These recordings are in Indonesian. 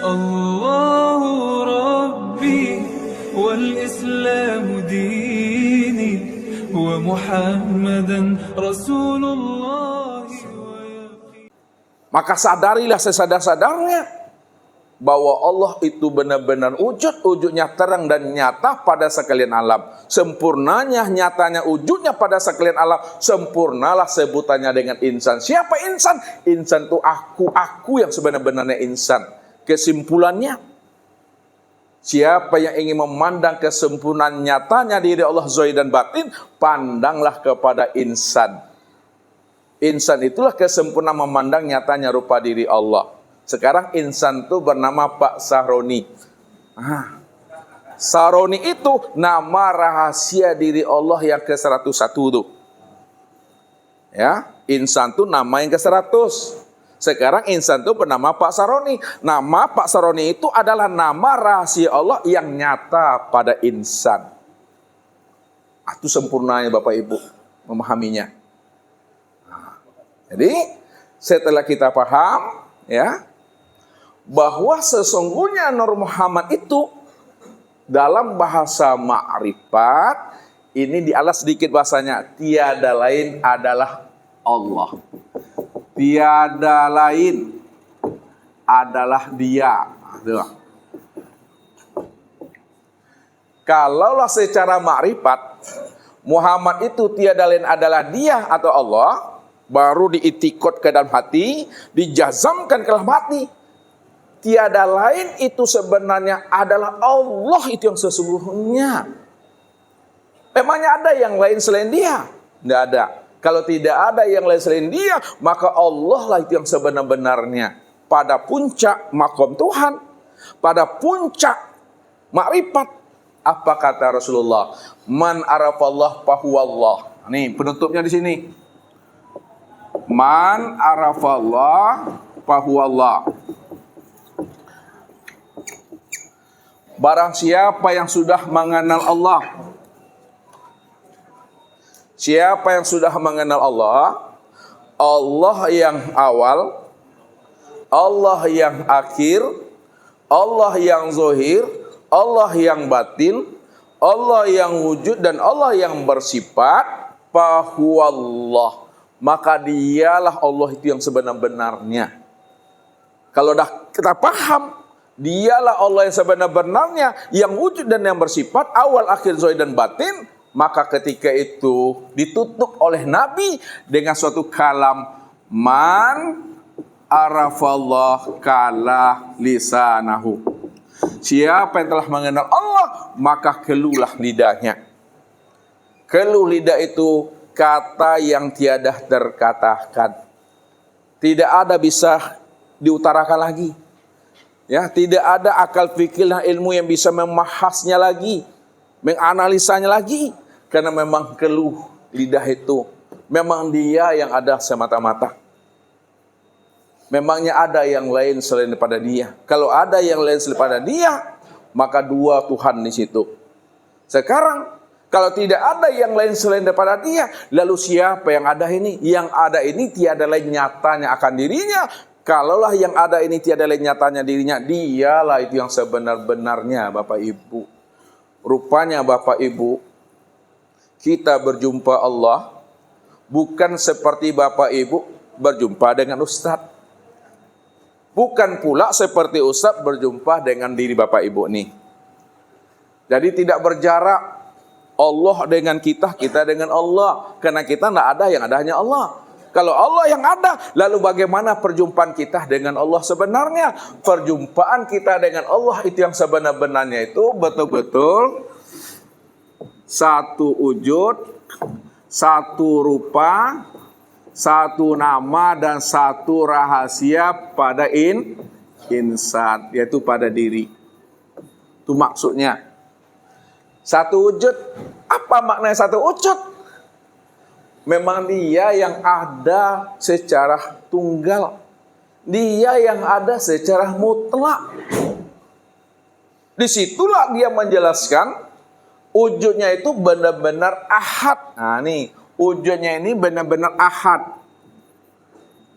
الله ربي والإسلام ديني ومحمدا رسول الله. Maka sadarilah sesadar-sadarnya bahwa Allah itu benar-benar wujudnya terang dan nyata pada sekalian alam. Sempurnanya, nyatanya, wujudnya pada sekalian alam. Sempurnalah sebutannya dengan insan. Siapa insan? Insan itu aku yang sebenar-benarnya insan. Kesimpulannya, siapa yang ingin memandang kesempurnaan nyatanya diri Allah zahir dan batin, pandanglah kepada insan. Insan itulah kesempurnaan memandang nyatanya rupa diri Allah. Sekarang insan itu bernama Pak Sahroni. Sahroni itu nama rahasia diri Allah yang ke-101 tuh. Ya, insan itu nama yang ke-100. Sekarang insan itu bernama Pak Sahroni. Nama Pak Sahroni itu adalah nama rahasia Allah yang nyata pada insan. Itu sempurnanya Bapak Ibu memahaminya. Jadi setelah kita paham ya bahwa sesungguhnya Nur Muhammad itu dalam bahasa ma'rifat ini dialas sedikit bahasanya, tiada lain adalah Allah. Tiada lain adalah Dia. Kalaulah secara ma'rifat Muhammad itu tiada lain adalah Dia atau Allah, baru diitikot ke dalam hati, dijazamkan ke dalam hati. Tiada lain itu sebenarnya adalah Allah itu yang sesungguhnya. Memangnya ada yang lain selain Dia? Tidak ada. Kalau tidak ada yang lain selain Dia, maka Allah lah itu yang sebenar-benarnya. Pada puncak makom Tuhan, pada puncak makrifat, apa kata Rasulullah? Man arafallah fahuwallah. Nih penutupnya di sini. Man arafallah fahuwallah. Barang siapa yang sudah mengenal Allah, siapa yang sudah mengenal Allah, Allah yang awal, Allah yang akhir, Allah yang zahir, Allah yang batin, Allah yang wujud dan Allah yang bersifat, fahuwallah. Maka dialah Allah itu yang sebenar-benarnya. Kalau dah kita paham, dialah Allah yang sebenar-benarnya, yang wujud dan yang bersifat, awal, akhir, zahir dan batin, maka ketika itu ditutup oleh Nabi dengan suatu kalam, man arafallah kala lisanahu. Siapa yang telah mengenal Allah, maka keluhlah lidahnya. Keluh lidah itu kata yang tiada terkatakan. Tidak ada bisa diutarakan lagi. Ya, tidak ada akal fikir dan ilmu yang bisa membahasnya lagi, menganalisanya lagi, karena memang keluh lidah itu memang dia yang ada semata-mata. Memangnya ada yang lain selain daripada Dia. Kalau ada yang lain selain daripada Dia, maka dua Tuhan di situ. Sekarang kalau tidak ada yang lain selain daripada Dia, lalu siapa yang ada ini? Yang ada ini tiada lain nyatanya akan dirinya. Kalaulah yang ada ini tiada lain nyatanya dirinya, dialah itu yang sebenar-benarnya Bapak Ibu. Rupanya Bapak Ibu, kita berjumpa Allah bukan seperti Bapak Ibu berjumpa dengan Ustadz. Bukan pula seperti Ustadz berjumpa dengan diri Bapak Ibu nih. Jadi tidak berjarak Allah dengan kita, kita dengan Allah. Karena kita tidak ada yang ada hanya Allah. Kalau Allah yang ada, lalu bagaimana perjumpaan kita dengan Allah sebenarnya? Perjumpaan kita dengan Allah itu yang sebenar-benarnya itu betul-betul satu wujud, satu rupa, satu nama dan satu rahasia pada insan, yaitu pada diri. Itu maksudnya. Satu wujud. Apa maknanya satu wujud? Memang Dia yang ada secara tunggal. Dia yang ada secara mutlak. Disitulah Dia menjelaskan wujudnya itu benar-benar ahad. Nah nih, wujudnya ini benar-benar ahad.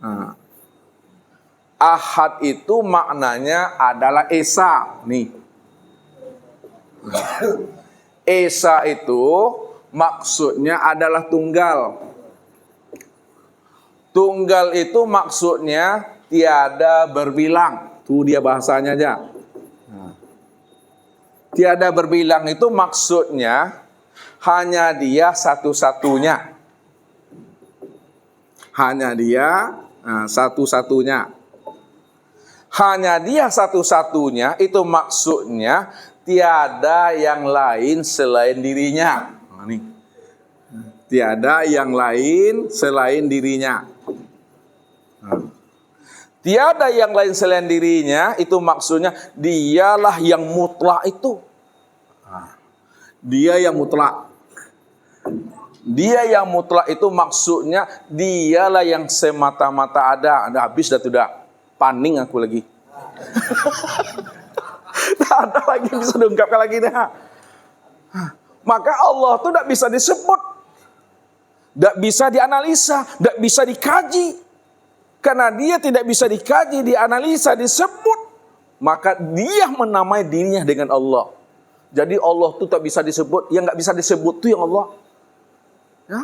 Nah, Ahad itu maknanya adalah esa. Nih. Esa itu maksudnya adalah tunggal. Tunggal itu maksudnya tiada berbilang. Tuh dia bahasanya aja. Tiada berbilang itu maksudnya hanya dia satu-satunya. Hanya dia satu-satunya. Hanya dia satu-satunya itu maksudnya tiada yang lain selain dirinya. Nih. Tiada yang lain selain dirinya. Tiada yang lain selain dirinya itu maksudnya dialah yang mutlak itu. Dia yang mutlak. Dia yang mutlak itu maksudnya dialah yang semata-mata ada. Ada habis dah tuh dah. Paning aku lagi. Tak ada lagi bisa diungkapkan lagi dah. Maka Allah tuh tidak bisa disebut. Tidak bisa dianalisa. Tidak bisa dikaji. Karena dia tidak bisa dikaji, dianalisa, disebut. Maka dia menamai dirinya dengan Allah. Jadi Allah itu tak bisa disebut. Yang nggak bisa disebut itu yang Allah. Ya.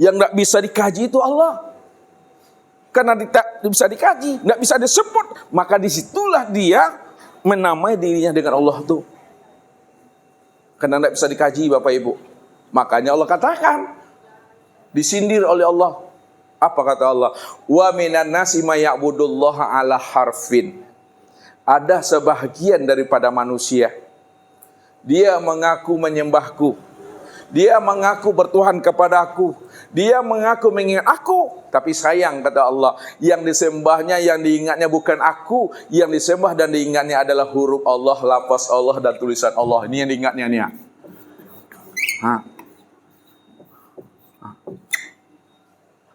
Yang nggak bisa dikaji itu Allah. Karena tidak bisa dikaji, nggak bisa disebut. Maka disitulah dia menamai dirinya dengan Allah itu. Karena nggak bisa dikaji Bapak Ibu. Makanya Allah katakan. Disindir oleh Allah. Apa kata Allah? Wa minan nasi may ya'budullaha ala harfin. Ada sebahagian daripada manusia. Dia mengaku menyembahku. Dia mengaku bertuhan kepadaku. Dia mengaku mengingat aku. Tapi sayang kata Allah, yang disembahnya, yang diingatnya bukan aku. Yang disembah dan diingatnya adalah huruf Allah, lafaz Allah dan tulisan Allah. Ini yang diingatnya nih.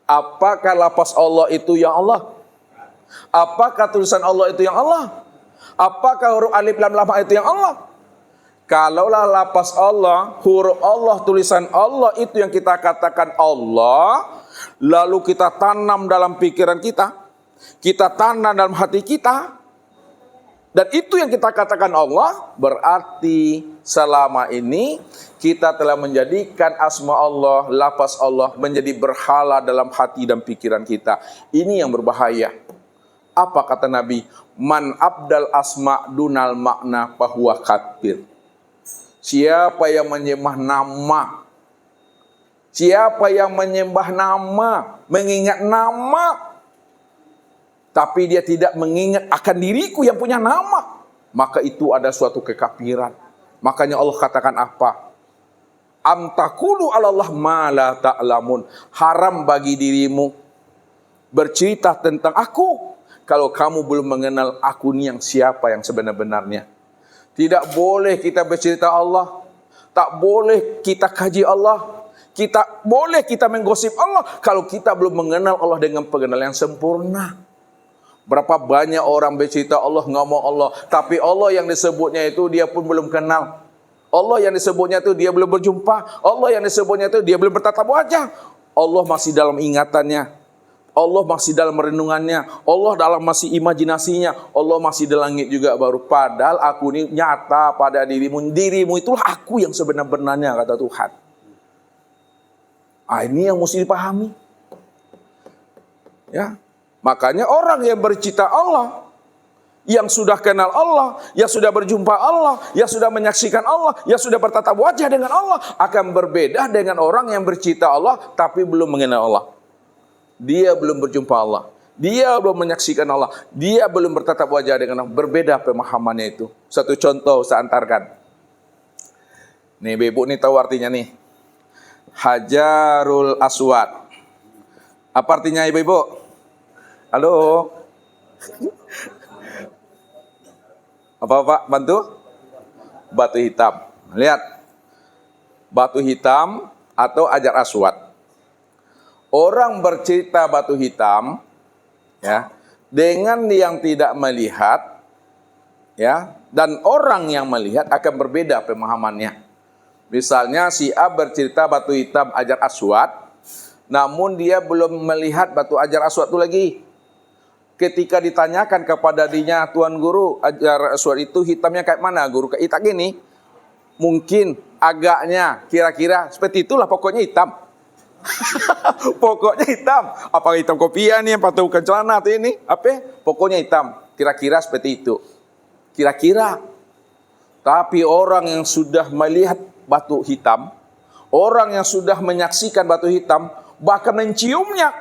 Apakah lafaz Allah itu yang Allah? Apakah tulisan Allah itu yang Allah? Apakah huruf alif lam lam itu yang Allah? Kalaulah lafaz Allah, huruf Allah, tulisan Allah itu yang kita katakan Allah, lalu kita tanam dalam pikiran kita tanam dalam hati kita, dan itu yang kita katakan Allah, berarti selama ini kita telah menjadikan asma Allah, lafaz Allah menjadi berhala dalam hati dan pikiran kita. Ini yang berbahaya. Apa kata Nabi? Man abdal asma dunal makna fahuwa kafir. Siapa yang menyembah nama, siapa yang menyembah nama, mengingat nama, tapi dia tidak mengingat akan diriku yang punya nama, maka itu ada suatu kekafiran. Makanya Allah katakan apa? Am taqulu 'alallah ma la ta'lamun. Haram bagi dirimu bercerita tentang aku kalau kamu belum mengenal aku ni yang siapa yang sebenar-benarnya. Tidak boleh kita bercerita Allah. Tak boleh kita kaji Allah. Boleh kita menggosip Allah kalau kita belum mengenal Allah dengan pengenalan yang sempurna. Berapa banyak orang bercerita Allah, ngomong Allah, tapi Allah yang disebutnya itu dia pun belum kenal. Allah yang disebutnya itu dia belum berjumpa. Allah yang disebutnya itu dia belum bertatap wajah. Allah masih dalam ingatannya. Allah masih dalam renungannya. Allah dalam masih imajinasinya. Allah masih di langit juga baru. Padahal aku ini nyata pada dirimu. Dirimu itulah aku yang sebenar-benarnya kata Tuhan. Ini yang mesti dipahami. Ya. Makanya orang yang bercita Allah, yang sudah kenal Allah, yang sudah berjumpa Allah, yang sudah menyaksikan Allah, yang sudah bertatap wajah dengan Allah, akan berbeda dengan orang yang bercita Allah tapi belum mengenal Allah. Dia belum berjumpa Allah, dia belum menyaksikan Allah, dia belum bertatap wajah dengan Allah. Berbeda pemahamannya itu. Satu contoh saya antarkan. Nih Ibu nih tahu artinya nih. Hajarul Aswad. Apa artinya Ibu? Halo? Apa Pak? Bantu? Batu hitam. Lihat. Batu hitam atau Hajar Aswad. Orang bercerita batu hitam, ya, dengan yang tidak melihat, ya, dan orang yang melihat akan berbeda pemahamannya. Misalnya si A bercerita batu hitam Hajar Aswad, namun dia belum melihat batu Hajar Aswad itu lagi. ketika ditanyakan kepada dirinya, Tuan Guru, ajar aswad itu hitamnya kayak mana? Guru kayak hitam gini. Mungkin agaknya kira-kira seperti itulah, pokoknya hitam. Pokoknya hitam. Apa hitam kopiah nih, apa bukan celana atau ini? Apa? Pokoknya hitam. Kira-kira seperti itu. Kira-kira. Tapi orang yang sudah melihat batu hitam, orang yang sudah menyaksikan batu hitam, bahkan menciumnya,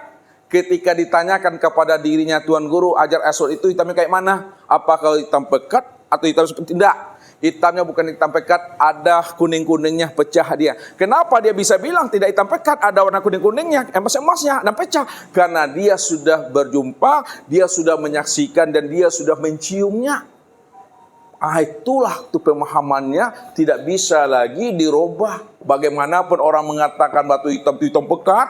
ketika ditanyakan kepada dirinya, Tuan Guru, ajar aswad itu hitamnya kayak mana? Apakah hitam pekat atau hitam seperti tidak? Hitamnya bukan hitam pekat, ada kuning-kuningnya, pecah dia. Kenapa dia bisa bilang tidak hitam pekat, ada warna kuning-kuningnya, emas-emasnya, dan pecah? Karena dia sudah berjumpa, dia sudah menyaksikan, dan dia sudah menciumnya. Itulah tuh pemahamannya, tidak bisa lagi dirubah. Bagaimanapun orang mengatakan batu hitam itu hitam pekat,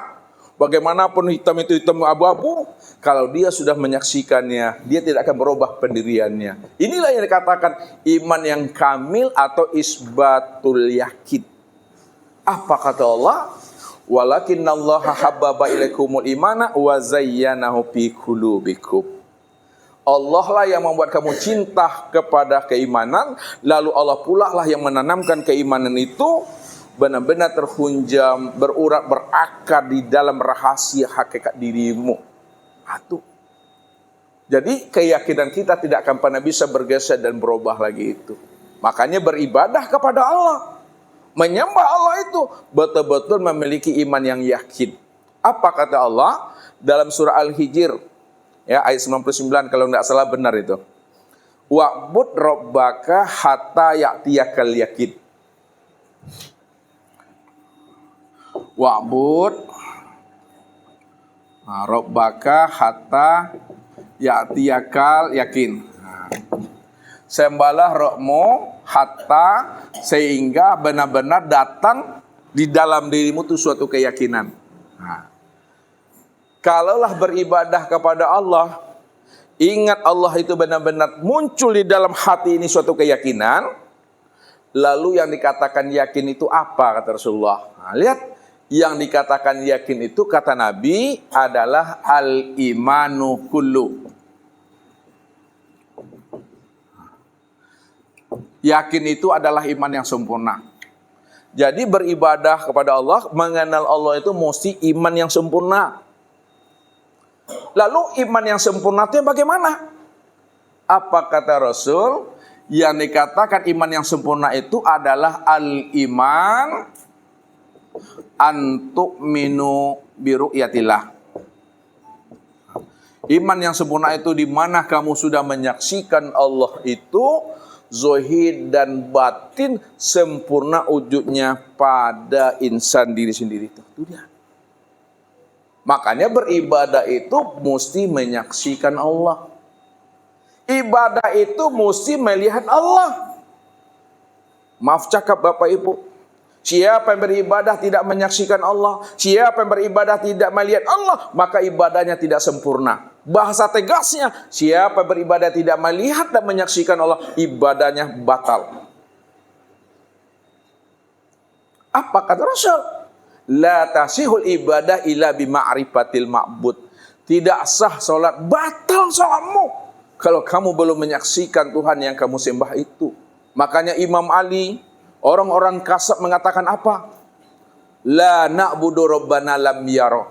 bagaimanapun hitam itu hitam abu-abu, kalau dia sudah menyaksikannya, dia tidak akan berubah pendiriannya. Inilah yang dikatakan iman yang kamil atau isbatul yakin. Apa kata Allah? Walakinnallaha habbaba ilaikumul imana wa zayyanahu fi qulubikum. Allah lah yang membuat kamu cinta kepada keimanan, lalu Allah pula lah yang menanamkan keimanan itu benar-benar terhunjam, berurat, berakar di dalam rahasia hakikat dirimu. Itu. Jadi keyakinan kita tidak akan pernah bisa bergeser dan berubah lagi itu. Makanya beribadah kepada Allah, menyembah Allah itu betul-betul memiliki iman yang yakin. Apa kata Allah dalam surah Al-Hijr, ya, ayat 99 kalau tidak salah benar itu. Wa'bud rabbaka hatta ya'tiyakal yakin. Wa'bud rabbaka hatta ya'tiyakal yakin. Sembahlah Rabbmu hatta, sehingga benar-benar datang di dalam dirimu itu suatu keyakinan. Kalaulah beribadah kepada Allah, ingat Allah itu benar-benar muncul di dalam hati ini suatu keyakinan, lalu yang dikatakan yakin itu apa kata Rasulullah? Lihat, yang dikatakan yakin itu kata Nabi adalah al-imanu kullu. Yakin itu adalah iman yang sempurna. Jadi beribadah kepada Allah, mengenal Allah itu mesti iman yang sempurna. Lalu iman yang sempurna itu bagaimana? Apa kata Rasul? Yang dikatakan iman yang sempurna itu adalah al-iman antu'minu biru'yatillah. Iman yang sempurna itu di mana kamu sudah menyaksikan Allah itu zahir dan batin sempurna wujudnya pada insan diri sendiri itu dia. Makanya beribadah itu mesti menyaksikan Allah. Ibadah itu mesti melihat Allah. Maaf cakap Bapak Ibu, siapa yang beribadah tidak menyaksikan Allah, siapa yang beribadah tidak melihat Allah, maka ibadahnya tidak sempurna. Bahasa tegasnya, siapa yang beribadah tidak melihat dan menyaksikan Allah, ibadahnya batal. Apa kata Rasul? La tasihul ibadah illa bima'rifatil ma'bud. Tidak sah salat, batal salatmu kalau kamu belum menyaksikan Tuhan yang kamu sembah itu. Makanya Imam Ali, orang-orang kasab mengatakan apa? La na'budu rabbana lam yara.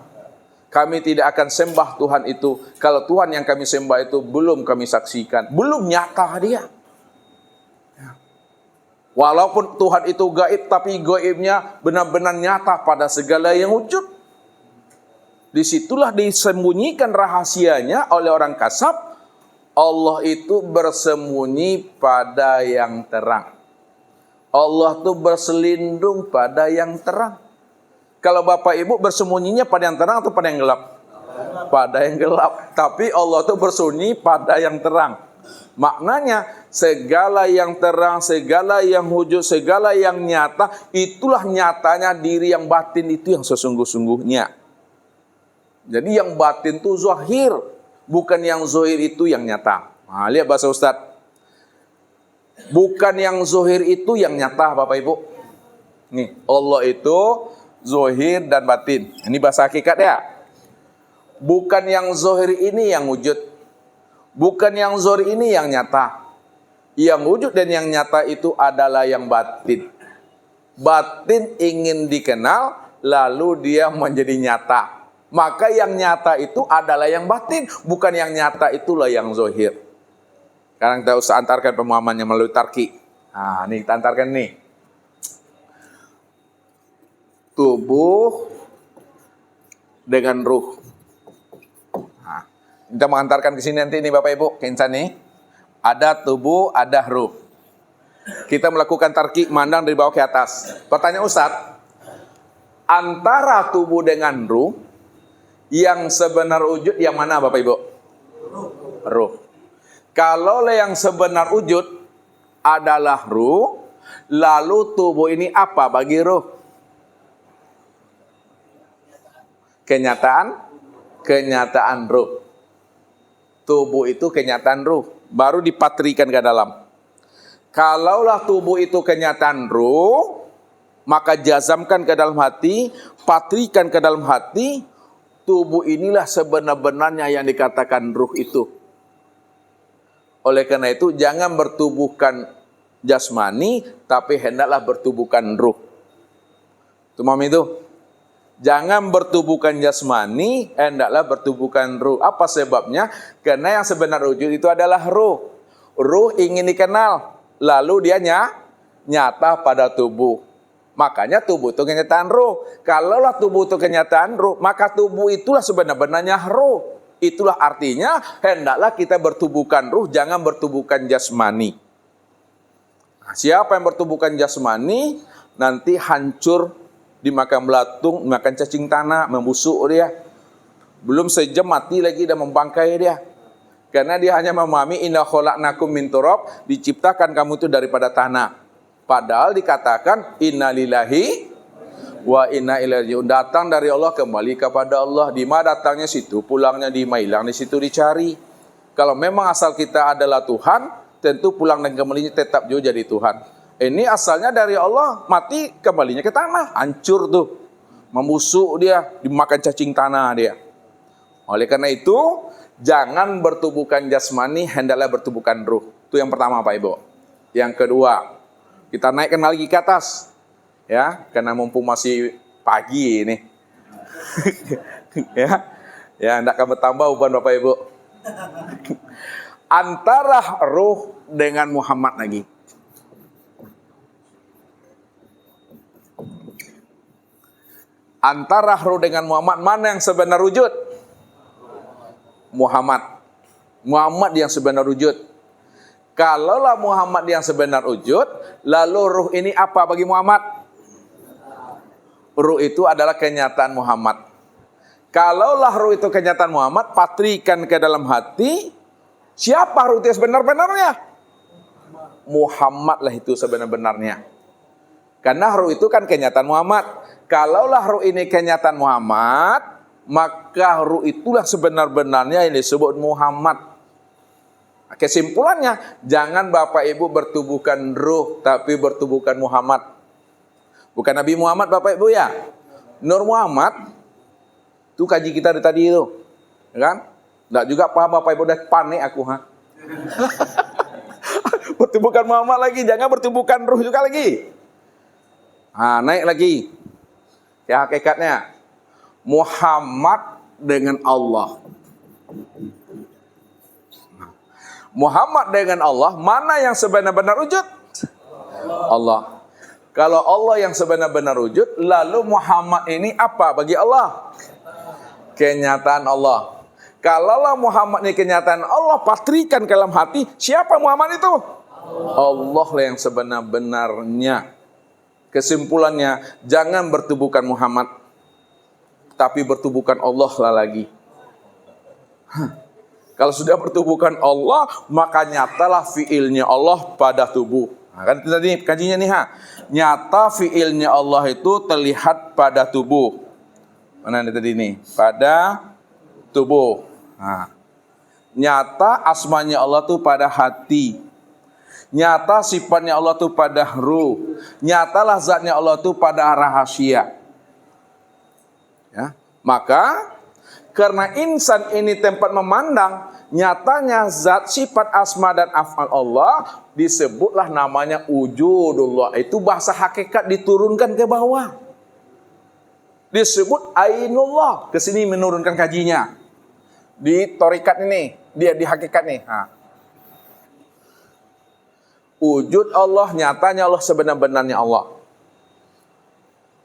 Kami tidak akan sembah Tuhan itu kalau Tuhan yang kami sembah itu belum kami saksikan, belum nyata dia. Walaupun Tuhan itu gaib, tapi gaibnya benar-benar nyata pada segala yang wujud. Disitulah disembunyikan rahasianya oleh orang kasab. Allah itu bersembunyi pada yang terang. Allah itu berselindung pada yang terang. Kalau Bapak Ibu bersembunyinya pada yang terang atau pada yang gelap? Pada yang gelap. Tapi Allah itu bersembunyi pada yang terang. Maknanya segala yang terang, segala yang wujud, segala yang nyata, itulah nyatanya diri yang batin itu yang sesungguh-sungguhnya. Jadi yang batin itu zahir, bukan yang zahir itu yang nyata. Nah, lihat bahasa Ustaz. Bukan yang zahir itu yang nyata Bapak Ibu. Nih, Allah itu zahir dan batin. Ini bahasa hakikat ya. Bukan yang zahir ini yang wujud. Bukan yang zahir ini yang nyata. Yang wujud dan yang nyata itu adalah yang batin. Batin ingin dikenal, lalu dia menjadi nyata. Maka yang nyata itu adalah yang batin, bukan yang nyata itulah yang zahir. Sekarang kita usah antarkan pemahamannya melalui tarki. Nah, ini kita antarkan nih. Tubuh dengan ruh. Nah, kita mengantarkan ke sini nanti nih Bapak Ibu, ke insan nih. Ada tubuh, ada ruh. Kita melakukan tarki mandang dari bawah ke atas. Pertanyaan Ustadz, antara tubuh dengan ruh, yang sebenar wujud yang mana Bapak Ibu? Ruh. Kalau yang sebenar wujud adalah ruh, lalu tubuh ini apa bagi ruh? Kenyataan ruh. Tubuh itu kenyataan ruh, baru dipatrikan ke dalam. Kalaulah tubuh itu kenyataan ruh, maka jazamkan ke dalam hati, patrikan ke dalam hati, tubuh inilah sebenar-benarnya yang dikatakan ruh itu. Oleh karena itu, jangan bertubuhkan jasmani, tapi hendaklah bertubuhkan ruh. Itu memahami itu? Jangan bertubuhkan jasmani, hendaklah bertubuhkan ruh. Apa sebabnya? Karena yang sebenar wujud itu adalah ruh. Ruh ingin dikenal, lalu dia nyata pada tubuh. Makanya tubuh itu kenyataan ruh. Kalaulah tubuh itu kenyataan ruh, maka tubuh itulah sebenar-benarnya ruh. Itulah artinya hendaklah kita bertubuhkan ruh, jangan bertubuhkan jasmani. Nah, siapa yang bertubuhkan jasmani, nanti hancur, dimakan belatung, makan cacing tanah, membusuk dia. Belum sejam mati lagi dah membangkai dia. Karena dia hanya memahami inna khalaqnakum min turab, diciptakan kamu itu daripada tanah. Padahal dikatakan inna lillahi wa inna ilaihi raji'un. Datang dari Allah, kembali kepada Allah. Di mana datangnya situ, pulangnya di mana, hilang di situ dicari. Kalau memang asal kita adalah Tuhan, tentu pulang dan kembalinya tetap juga jadi Tuhan. Ini asalnya dari Allah, mati kembalinya ke tanah, hancur tuh, membusuk dia, dimakan cacing tanah dia. Oleh karena itu, jangan bertubuhkan jasmani, hendaklah bertubuhkan ruh. Itu yang pertama Pak Ibu. Yang kedua, kita naikkan lagi ke atas, ya, karena mumpung masih pagi ini, ya, hendak kami tambah beban Bapak Ibu. Antara ruh dengan Muhammad lagi. Antara ruh dengan Muhammad, mana yang sebenar wujud? Muhammad. Muhammad yang sebenar wujud. Kalaulah Muhammad yang sebenar wujud, lalu ruh ini apa bagi Muhammad? Ruh itu adalah kenyataan Muhammad. Kalaulah ruh itu kenyataan Muhammad, patrikan ke dalam hati, siapa ruh itu sebenar-benarnya? Muhammad lah itu sebenar-benarnya. Karena ruh itu kan kenyataan Muhammad. Kalaulah ruh ini kenyataan Muhammad, maka ruh itulah sebenar-benarnya yang disebut Muhammad. Kesimpulannya, jangan Bapak Ibu bertubuhkan ruh, tapi bertubuhkan Muhammad. Bukan Nabi Muhammad Bapak Ibu ya. Nur Muhammad, itu kaji kita dari tadi itu. Kan? Nggak juga paham Bapak Ibu, udah panik aku. Bertubuhkan Muhammad lagi, jangan bertubuhkan ruh juga lagi. Nah, naik lagi. Ya hakikatnya Muhammad dengan Allah. Muhammad dengan Allah, mana yang sebenar-benar wujud? Allah. Kalau Allah yang sebenar-benar wujud, lalu Muhammad ini apa bagi Allah? Kenyataan Allah. Kalaulah Muhammad ini kenyataan Allah, patrikan ke dalam hati, siapa Muhammad itu? Allah lah yang sebenar-benarnya. Kesimpulannya, jangan bertubuhkan Muhammad, tapi bertubuhkan Allah lah lagi. Kalau sudah bertubuhkan Allah, maka nyatalah fiilnya Allah pada tubuh. Nah, kan tadi kajinya nih nyata fiilnya Allah itu terlihat pada tubuh. Mana ini tadi nih? Pada tubuh. Nah, nyata asmanya Allah itu pada hati. Nyata sifatnya Allah itu pada ruh. Nyatalah zatnya Allah itu pada rahasia. Ya, maka karena insan ini tempat memandang, nyatanya zat, sifat, asma dan af'al Allah disebutlah namanya wujudullah. Itu bahasa hakikat diturunkan ke bawah. Disebut ainullah. Ke sini menurunkan kajinya. Di torikat ini, dia di hakikat nih. Wujud Allah, nyatanya Allah, sebenar-benarnya Allah.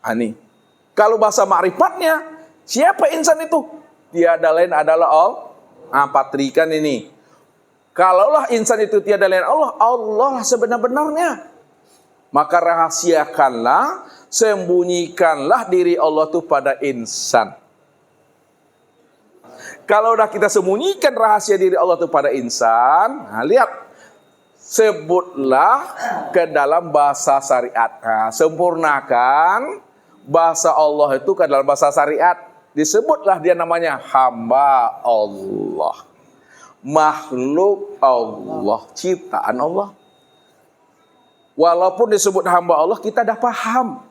Ini. Kalau bahasa ma'rifatnya, siapa insan itu? Tiada lain adalah Allah. Patrikan ini. Kalaulah insan itu tiada lain Allah, Allah sebenar-benarnya. Maka rahasiakanlah, sembunyikanlah diri Allah itu pada insan. Kalau udah kita sembunyikan rahasia diri Allah itu pada insan, lihat, sebutlah ke dalam bahasa syariat. Sempurnakan bahasa Allah itu ke dalam bahasa syariat. Disebutlah dia namanya hamba Allah, makhluk Allah, ciptaan Allah. Walaupun disebut hamba Allah, kita dah paham.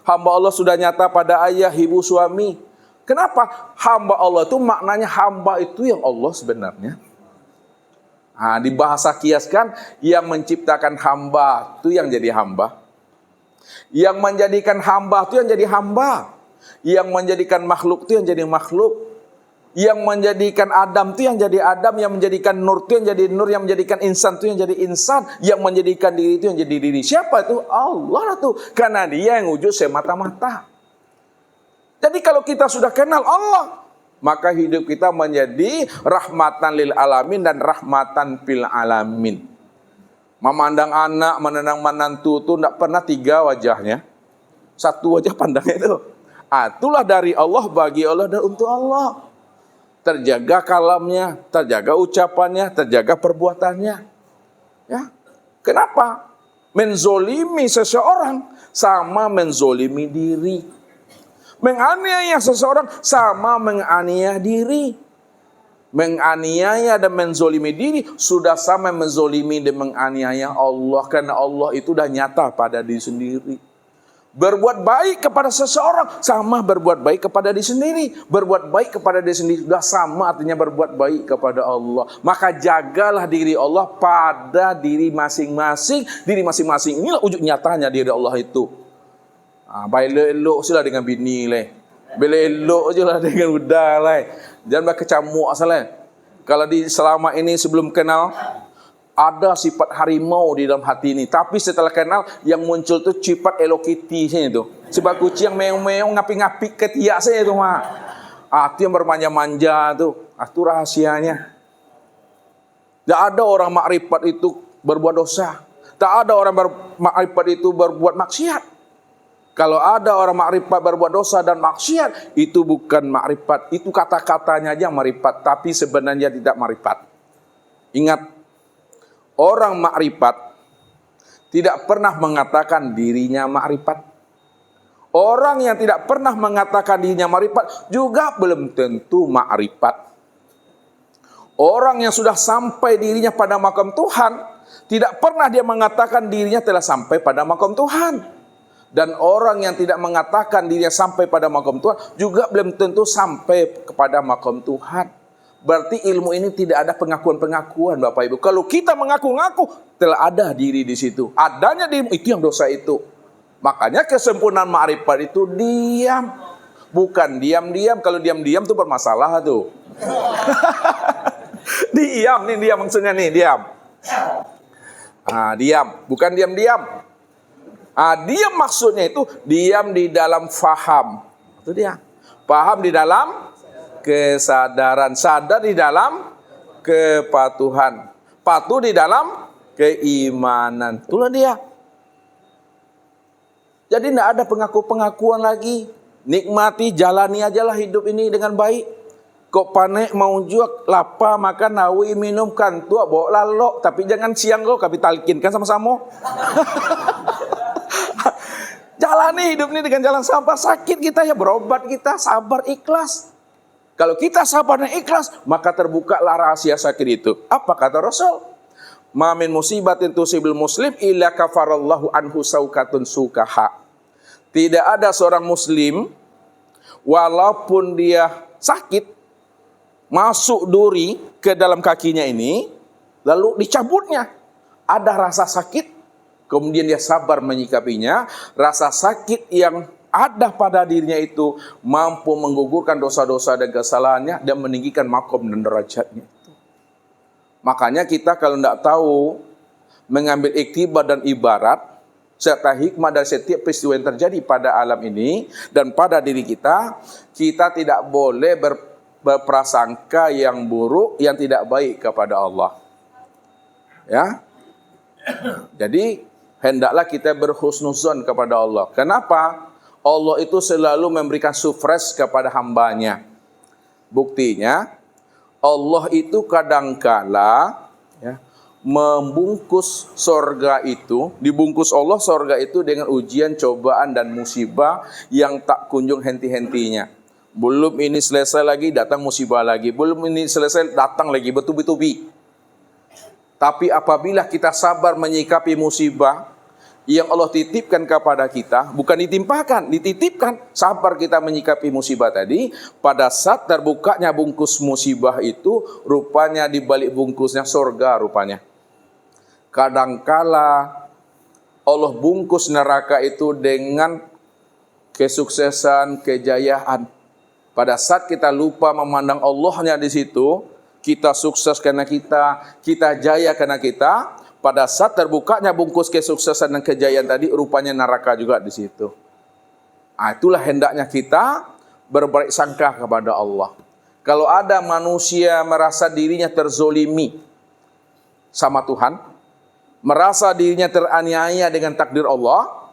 Hamba Allah sudah nyata pada ayah, ibu, suami. Kenapa? Hamba Allah itu maknanya hamba itu yang Allah sebenarnya. Di bahasa kiaskan, yang menciptakan hamba itu yang jadi hamba. Yang menjadikan hamba itu yang jadi hamba. Yang menjadikan makhluk itu yang jadi makhluk. Yang menjadikan Adam itu yang jadi Adam. Yang menjadikan Nur itu yang jadi Nur. Yang menjadikan insan itu yang jadi insan. Yang menjadikan diri itu yang jadi diri. Siapa itu? Allah lah tuh. Karena dia yang wujud semata-mata. Jadi kalau kita sudah kenal Allah, maka hidup kita menjadi rahmatan lil alamin dan rahmatan fil alamin. Memandang anak, menenang menantu itu tidak pernah tiga wajahnya. Satu wajah pandangnya itu. Itulah dari Allah, bagi Allah, dan untuk Allah. Terjaga kalamnya, terjaga ucapannya, terjaga perbuatannya. Ya. Kenapa? Menzolimi seseorang sama menzolimi diri. Menganiaya seseorang sama menganiaya diri. Menganiaya dan menzolimi diri sudah sama menzolimi dan menganiaya Allah. Karena Allah itu dah nyata pada diri sendiri. Berbuat baik kepada seseorang sama berbuat baik kepada diri sendiri. Berbuat baik kepada diri sendiri sudah sama artinya berbuat baik kepada Allah. Maka jagalah diri Allah pada diri masing-masing. Diri masing-masing inilah wujud nyatanya diri Allah itu. Baik elok je lah dengan bini lah. Bila elok je lah dengan udah lah. Jangan berkecamuk asalnya. Kalau di selama ini sebelum kenal, ada sifat harimau di dalam hati ini. Tapi setelah kenal, yang muncul tu sifat Hello Kitty tu. Sifat kucing yang meong-meong, ngapi-ngapi ketiak saya tu. Itu yang bermanja-manja tu. Itu rahasianya. Tak ada orang makrifat itu berbuat dosa. Tak ada orang makrifat itu berbuat maksiat. Kalau ada orang makrifat berbuat dosa dan maksiat, itu bukan makrifat. Itu kata-katanya aja makrifat, tapi sebenarnya tidak makrifat. Ingat, orang makrifat tidak pernah mengatakan dirinya makrifat. Orang yang tidak pernah mengatakan dirinya makrifat juga belum tentu makrifat. Orang yang sudah sampai dirinya pada makam Tuhan, tidak pernah dia mengatakan dirinya telah sampai pada makam Tuhan. Dan orang yang tidak mengatakan dirinya sampai pada makam Tuhan juga belum tentu sampai kepada makam Tuhan. Berarti ilmu ini tidak ada pengakuan-pengakuan Bapak Ibu. Kalau kita mengaku-ngaku, telah ada diri di situ. Adanya diri itu yang dosa itu. Makanya kesempurnaan ma'rifat itu diam. Bukan diam-diam. Kalau diam-diam itu bermasalah tuh. Diam nih, diam maksudnya nih, diam. Diam, bukan diam-diam. Diam maksudnya itu diam di dalam faham. Itu dia. Paham di dalam kesadaran, sadar di dalam kepatuhan, patuh di dalam keimanan. Itulah dia. Jadi tidak ada pengakuan lagi. Nikmati, jalani ajalah hidup ini dengan baik. Kok panik mau jual, lapar makan, nawi minum kan tua bawa lalok, tapi jangan siang lo kami talkinkan sama-sama. Jalani hidup ini dengan jalan sabar. Sakit kita ya berobat kita, sabar ikhlas. Kalau kita sabar dan ikhlas, maka terbukalah rahasia sakit itu. Apa kata Rasul? Ma min musibatin tusibil muslim illa kafarallahu anhu saukatun sukaha. Tidak ada seorang muslim walaupun dia sakit, masuk duri ke dalam kakinya ini, lalu dicabutnya. Ada rasa sakit, kemudian dia sabar menyikapinya. Rasa sakit yang ada pada dirinya itu mampu menggugurkan dosa-dosa dan kesalahannya dan meninggikan makom dan derajatnya. Makanya kita kalau tidak tahu mengambil iktibar dan ibarat serta hikmah dari setiap peristiwa yang terjadi pada alam ini dan pada diri kita, kita tidak boleh berprasangka yang buruk, yang tidak baik kepada Allah. Ya. Jadi hendaklah kita berhusnuzon kepada Allah. Kenapa? Allah itu selalu memberikan sufres kepada hambanya. Buktinya, Allah itu kadangkala ya, membungkus sorga itu, dibungkus Allah sorga itu dengan ujian, cobaan, dan musibah yang tak kunjung henti-hentinya. Belum ini selesai lagi, datang musibah lagi. Belum ini selesai, datang lagi bertubi-tubi. Tapi apabila kita sabar menyikapi musibah yang Allah titipkan kepada kita, bukan ditimpakan, dititipkan, sabar kita menyikapi musibah tadi, pada saat terbukanya bungkus musibah itu, rupanya di balik bungkusnya surga rupanya. Kadangkala Allah bungkus neraka itu dengan kesuksesan, kejayaan. Pada saat kita lupa memandang Allahnya di situ, kita sukses karena kita jaya karena kita. Pada saat terbukanya bungkus kesuksesan dan kejayaan tadi, rupanya neraka juga di situ. Nah, itulah hendaknya kita berbaik sangka kepada Allah. Kalau ada manusia merasa dirinya terzolimi sama Tuhan, merasa dirinya teraniaya dengan takdir Allah,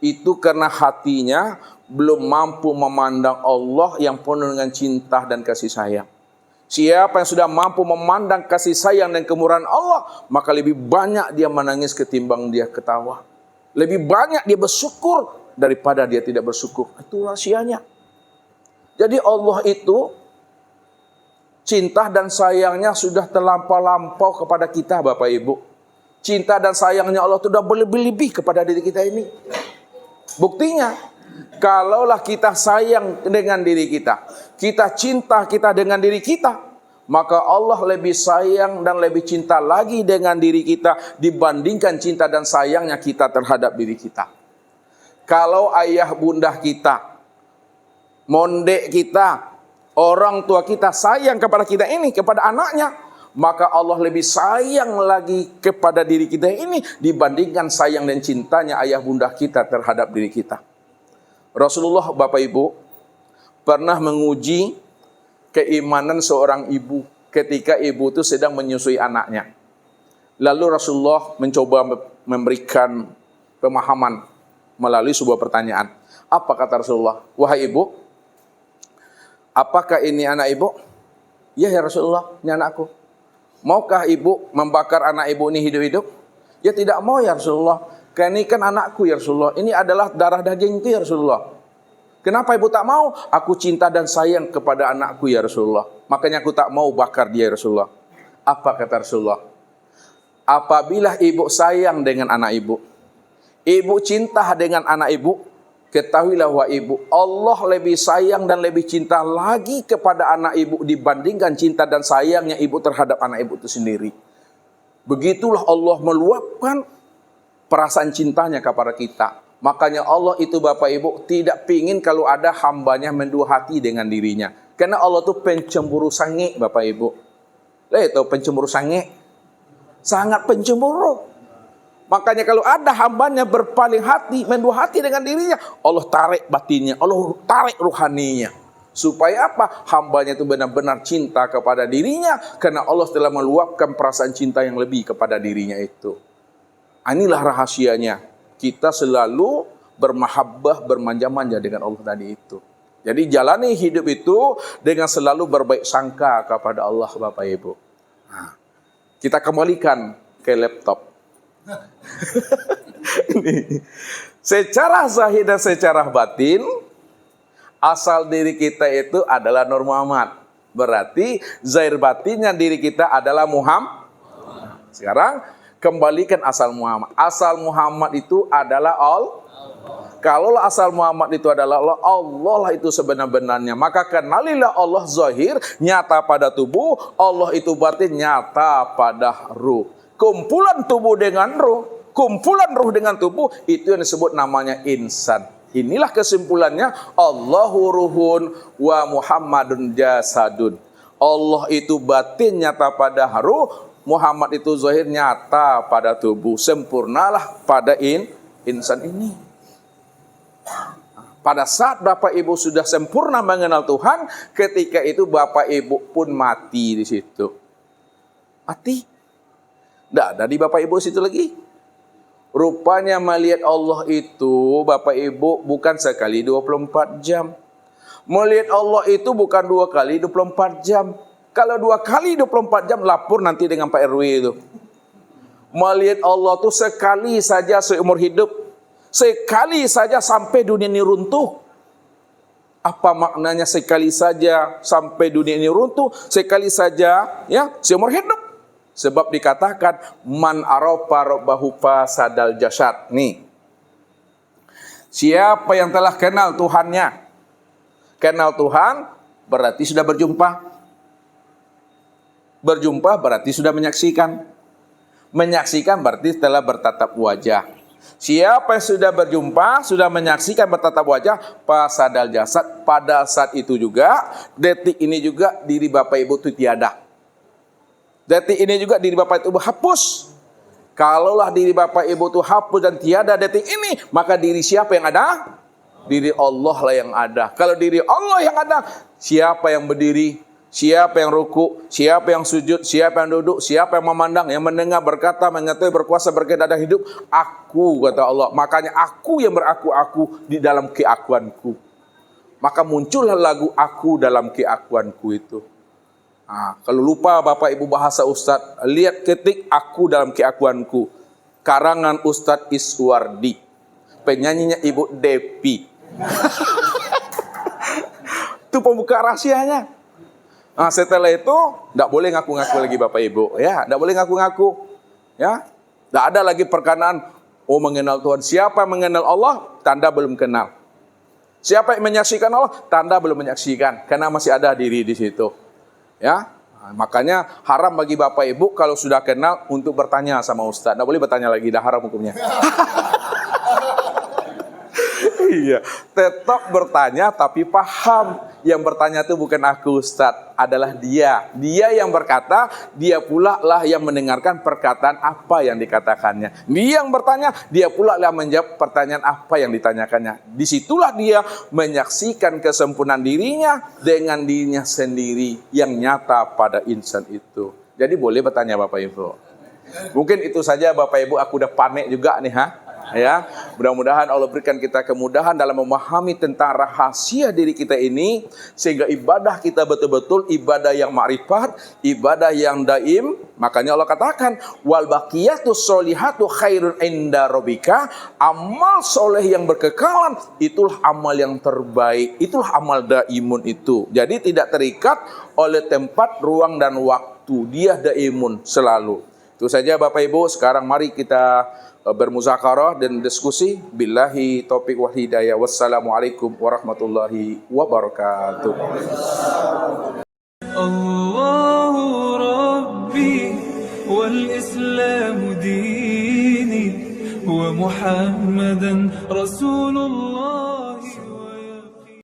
itu karena hatinya belum mampu memandang Allah yang penuh dengan cinta dan kasih sayang. Siapa yang sudah mampu memandang kasih sayang dan kemurahan Allah, maka lebih banyak dia menangis ketimbang dia ketawa. Lebih banyak dia bersyukur daripada dia tidak bersyukur. Itu rahasianya. Jadi Allah itu cinta dan sayangnya sudah terlampau-lampau kepada kita, Bapak Ibu. Cinta dan sayangnya Allah itu sudah berlebih-lebih kepada diri kita ini. Buktinya, kalaulah kita sayang dengan diri kita, kita cinta kita dengan diri kita, maka Allah lebih sayang dan lebih cinta lagi dengan diri kita dibandingkan cinta dan sayangnya kita terhadap diri kita. Kalau ayah bunda kita, mondek kita, orang tua kita sayang kepada kita ini, kepada anaknya, maka Allah lebih sayang lagi kepada diri kita ini dibandingkan sayang dan cintanya ayah bunda kita terhadap diri kita. Rasulullah, Bapak Ibu, pernah menguji keimanan seorang ibu ketika ibu itu sedang menyusui anaknya. Lalu Rasulullah mencoba memberikan pemahaman melalui sebuah pertanyaan. Apa kata Rasulullah? Wahai ibu, apakah ini anak ibu? Ya Rasulullah, ini anakku. Maukah ibu membakar anak ibu ini hidup-hidup? Ya tidak mau ya Rasulullah. Karena ini kan anakku ya Rasulullah. Ini adalah darah dagingku ya Rasulullah. Kenapa ibu tak mau? Aku cinta dan sayang kepada anakku ya Rasulullah. Makanya aku tak mau bakar dia ya Rasulullah. Apa kata Rasulullah? Apabila ibu sayang dengan anak ibu, ibu cinta dengan anak ibu, ketahuilah wahai ibu, Allah lebih sayang dan lebih cinta lagi kepada anak ibu dibandingkan cinta dan sayangnya ibu terhadap anak ibu itu sendiri. Begitulah Allah meluapkan perasaan cintanya kepada kita. Makanya Allah itu Bapak Ibu tidak pingin kalau ada hambanya mendua hati dengan dirinya. Karena Allah itu pencemburu sange, Bapak Ibu. Itu pencemburu sange. Sangat pencemburu. Makanya kalau ada hambanya berpaling hati, mendua hati dengan dirinya, Allah tarik batinnya, Allah tarik ruhaninya. Supaya apa? Hambanya itu benar-benar cinta kepada dirinya, karena Allah telah meluapkan perasaan cinta yang lebih kepada dirinya itu. Inilah rahasianya. Kita selalu bermahabbah, bermanja-manja dengan Allah tadi itu. Jadi jalani hidup itu dengan selalu berbaik sangka kepada Allah, Bapak Ibu. Nah, kita kembalikan ke laptop. Secara zahir dan secara batin, asal diri kita itu adalah Nur Muhammad. Berarti zahir batinnya diri kita adalah Muhammad. Sekarang Kembalikan asal Muhammad. Asal Muhammad itu adalah Kalaulah asal Muhammad itu adalah Allah, Allah lah itu sebenar-benarnya. Maka kenalilah Allah zahir, nyata pada tubuh, Allah itu batin, nyata pada ruh. Kumpulan tubuh dengan ruh, kumpulan ruh dengan tubuh, itu yang disebut namanya insan. Inilah kesimpulannya, Allahu ruhun wa Muhammadun jasadun. Allah itu batin, nyata pada ruh, Muhammad itu zahir, nyata pada tubuh. Sempurnalah pada insan ini. Pada saat Bapak Ibu sudah sempurna mengenal Tuhan, ketika itu Bapak Ibu pun mati di situ. Mati. Tidak ada di Bapak Ibu situ lagi. Rupanya melihat Allah itu Bapak Ibu bukan sekali 24 jam. Melihat Allah itu bukan 2 kali 24 jam. Kalau 2 kali 24 jam, lapor nanti dengan Pak RW itu. Melihat Allah itu sekali saja seumur hidup. Sekali saja sampai dunia ini runtuh. Apa maknanya sekali saja sampai dunia ini runtuh? Sekali saja ya seumur hidup. Sebab dikatakan man arafa rabbahu fasadal jasad. Nih. Siapa yang telah kenal Tuhannya? Kenal Tuhan berarti sudah berjumpa. Berjumpa berarti sudah menyaksikan. Menyaksikan berarti telah bertatap wajah. Siapa yang sudah berjumpa, sudah menyaksikan bertatap wajah, fasadal jasad, pada saat itu juga, detik ini juga diri Bapak Ibu itu tiada. Detik ini juga diri Bapak Ibu hapus. Kalaulah diri Bapak Ibu itu hapus dan tiada detik ini, maka diri siapa yang ada? Diri Allah lah yang ada. Kalau diri Allah yang ada, siapa yang berdiri? Siapa yang ruku, siapa yang sujud, siapa yang duduk, siapa yang memandang, yang mendengar, berkata, mengetahui, berkuasa, berkehendak dan hidup. Aku, kata Allah. Makanya aku yang beraku-aku di dalam keakuanku. Maka muncullah lagu aku dalam keakuanku itu. Nah, kalau lupa Bapak Ibu bahasa Ustadz, lihat ketik aku dalam keakuanku. Karangan Ustadz Iswardi. Penyanyinya Ibu Depi. Itu pembuka rahasianya. Nah, setelah itu tidak boleh ngaku-ngaku lagi Bapak Ibu, ya, tidak boleh ngaku-ngaku, ya, tidak ada lagi perkataan mengenal Tuhan. Siapa yang mengenal Allah, tanda belum kenal. Siapa yang menyaksikan Allah, tanda belum menyaksikan, karena masih ada diri di situ, ya. Nah, makanya haram bagi Bapak Ibu kalau sudah kenal untuk bertanya sama Ustaz, tidak boleh bertanya lagi, dah haram hukumnya. Iya, tetap bertanya tapi paham. Yang bertanya itu bukan aku Ustadz, adalah dia. Dia yang berkata, dia pula lah yang mendengarkan perkataan apa yang dikatakannya. Dia yang bertanya, dia pula lah menjawab pertanyaan apa yang ditanyakannya. Disitulah dia menyaksikan kesempurnaan dirinya dengan dirinya sendiri yang nyata pada insan itu. Jadi boleh bertanya Bapak Ibu. Mungkin itu saja Bapak Ibu, aku udah panik juga nih ya, mudah-mudahan Allah berikan kita kemudahan dalam memahami tentang rahasia diri kita ini, sehingga ibadah kita betul-betul ibadah yang ma'rifat, ibadah yang daim. Makanya Allah katakan wal baqiyatus sholihatu khairun inda rabbika, amal soleh yang berkekalan itulah amal yang terbaik, itulah amal daimun itu. Jadi tidak terikat oleh tempat, ruang dan waktu, dia daimun selalu. Itu saja Bapak Ibu. Sekarang mari kita bermuzakarah dan diskusi. Billahi taufiq wal hidayah. Wassalamualaikum warahmatullahi wabarakatuh. Allahu Rabbi wal Islam dini wa Muhammadan Rasulullah.